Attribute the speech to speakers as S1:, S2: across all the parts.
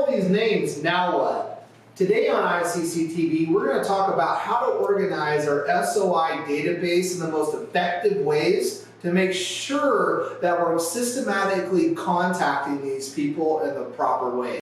S1: all these names, now what? Today on ICCTV, we're going to talk about how to organize our SOI database in the most effective ways to make sure that we're systematically contacting these people in the proper way.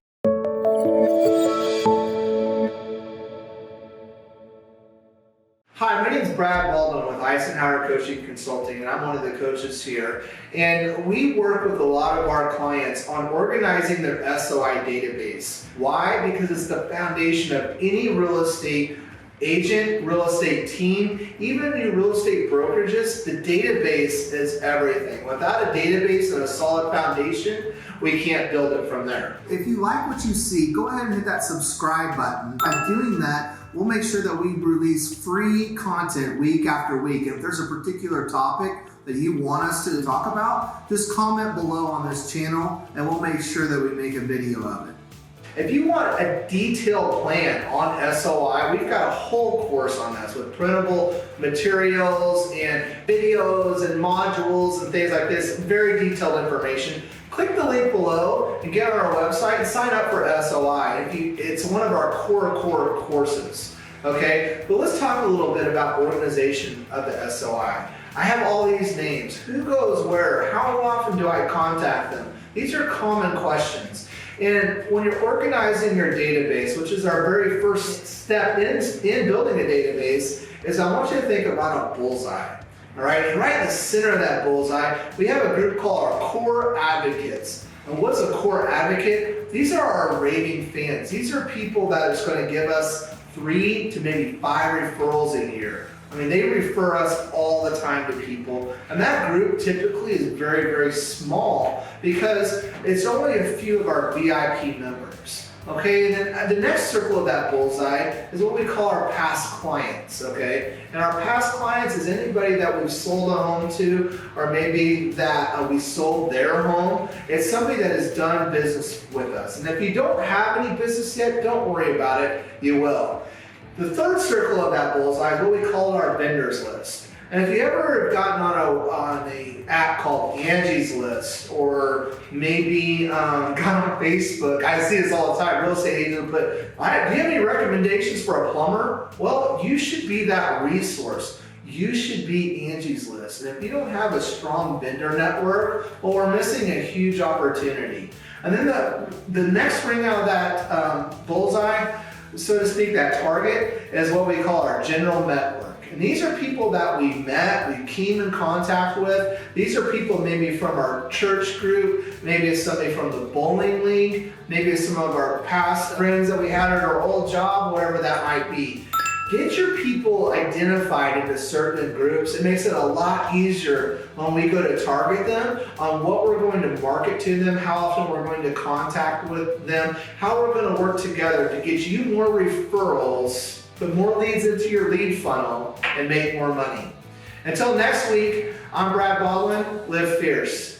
S1: Hi, my name is Brad Baldwin with Icenhower Coaching Consulting, and I'm one of the coaches here. And we work with a lot of our clients on organizing their SOI database. Why? Because it's the foundation of any real estate agent, real estate team, even your real estate brokerages. The database is everything. Without a database and a solid foundation, we can't build it from there.
S2: If you like what you see, go ahead and hit that subscribe button. By doing that, we'll make sure that we release free content week after week. If there's a particular topic that you want us to talk about, just comment below on this channel and we'll make sure that we make a video of it.
S1: If you want a detailed plan on SOI, we've got a whole course on this with printable materials and videos and modules and things like this, very detailed information. Click the link below and get on our website and sign up for SOI. It's one of our core courses, okay? But let's talk a little bit about organization of the SOI. I have all these names. Who goes where? How often do I contact them? These are common questions. And when you're organizing your database, which is our very first step in building a database, is I want you to think about a bullseye. All right, and right in the center of that bullseye, we have a group called our core advocates. And what's a core advocate? These are our raving fans. These are people that are going to give us 3 to maybe 5 referrals a year. I mean, they refer us all the time to people, and that group typically is very, very small because it's only a few of our VIP members. Okay, and then the next circle of that bullseye is what we call our past clients, okay? And our past clients is anybody that we've sold a home to, or maybe that we sold their home. It's somebody that has done business with us. And if you don't have any business yet, don't worry about it, you will. The third circle of that bullseye is what we call our vendors list. And if you ever have gotten on a app called Angie's List, or maybe got on Facebook, I see this all the time, real estate agents put, do you have any recommendations for a plumber? Well, you should be that resource. You should be Angie's List. And if you don't have a strong vendor network, well, we're missing a huge opportunity. And then the next ring out of that bullseye, so to speak, that target, is what we call our general network. And these are people that we met, we came in contact with. These are people maybe from our church group, maybe it's somebody from the bowling league, maybe it's some of our past friends that we had at our old job, whatever that might be. Get your people identified into certain groups. It makes it a lot easier when we go to target them on what we're going to market to them, how often we're going to contact with them, how we're going to work together to get you more referrals, put more leads into your lead funnel, and make more money. Until next week, I'm Brad Baldwin. Live fierce.